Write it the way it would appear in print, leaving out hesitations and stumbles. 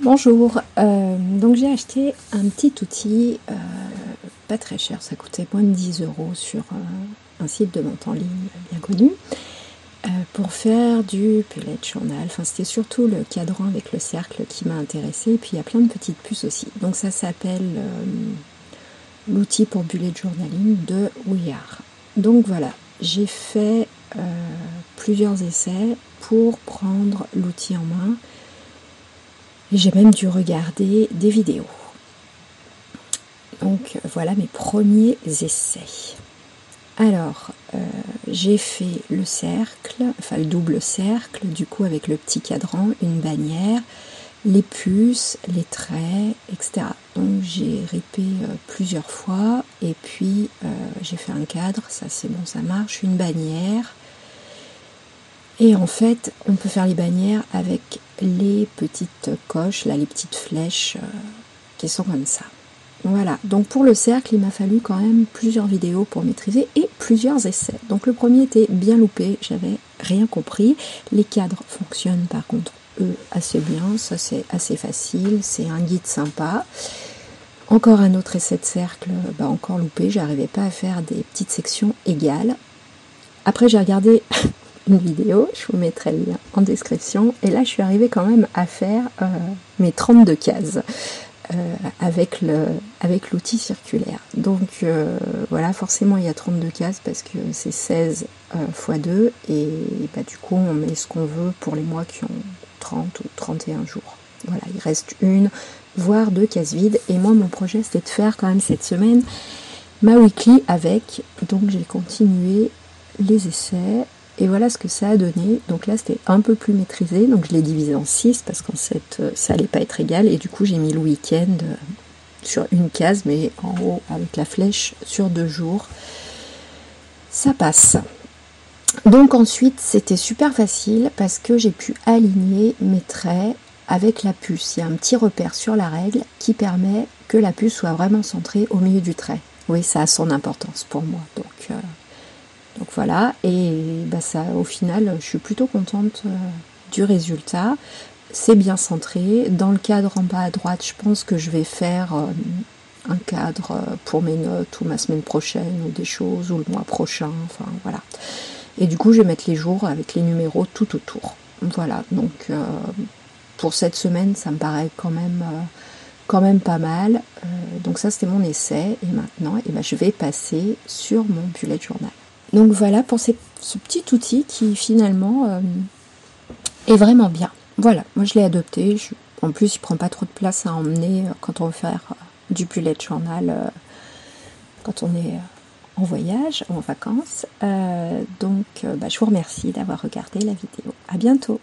Bonjour, donc j'ai acheté un petit outil, pas très cher, ça coûtait moins de 10 € sur un site de vente en ligne bien connu, pour faire du bullet journal. Enfin, c'était surtout le cadran avec le cercle qui m'a intéressée, et puis il y a plein de petites puces aussi. Donc ça s'appelle l'outil pour bullet journaling de Ouillard. Donc voilà, j'ai fait plusieurs essais pour prendre l'outil en main. Et j'ai même dû regarder des vidéos. Donc voilà mes premiers essais. Alors, j'ai fait le cercle, enfin le double cercle, du coup avec le petit cadran, une bannière, les puces, les traits, etc. Donc j'ai ripé plusieurs fois et puis j'ai fait un cadre, ça c'est bon, ça marche, une bannière. Et en fait, on peut faire les bannières avec les petites coches, là, les petites flèches qui sont comme ça. Voilà, donc pour le cercle, il m'a fallu quand même plusieurs vidéos pour maîtriser et plusieurs essais. Donc le premier était bien loupé, j'avais rien compris. Les cadres fonctionnent par contre, eux, assez bien, ça c'est assez facile, c'est un guide sympa. Encore un autre essai de cercle, encore loupé, j'arrivais pas à faire des petites sections égales. Après j'ai regardé une vidéo, je vous mettrai le lien en description, et là je suis arrivée quand même à faire mes 32 cases avec l'outil circulaire. Donc voilà, forcément il y a 32 cases parce que c'est 16 x 2 et du coup on met ce qu'on veut pour les mois qui ont 30 ou 31 jours. Voilà, il reste une voire deux cases vides, et moi mon projet c'était de faire quand même cette semaine ma weekly avec, donc j'ai continué les essais. Et voilà ce que ça a donné. Donc là, c'était un peu plus maîtrisé. Donc je l'ai divisé en 6 parce qu'en fait, ça allait pas être égal. Et du coup, j'ai mis le week-end sur une case, mais en haut avec la flèche sur 2 jours. Ça passe. Donc ensuite, c'était super facile parce que j'ai pu aligner mes traits avec la puce. Il y a un petit repère sur la règle qui permet que la puce soit vraiment centrée au milieu du trait. Oui, ça a son importance pour moi. Donc voilà, et ça, au final, je suis plutôt contente du résultat. C'est bien centré. Dans le cadre en bas à droite, je pense que je vais faire un cadre pour mes notes ou ma semaine prochaine ou des choses, ou le mois prochain, enfin voilà. Et du coup, je vais mettre les jours avec les numéros tout autour. Voilà, donc pour cette semaine, ça me paraît quand même pas mal. Donc ça, c'était mon essai, et maintenant, je vais passer sur mon bullet journal. Donc voilà pour ce petit outil qui finalement est vraiment bien. Voilà, moi je l'ai adopté. En plus, il prend pas trop de place à emmener quand on veut faire du bullet journal, quand on est en voyage ou en vacances. Donc je vous remercie d'avoir regardé la vidéo. À bientôt.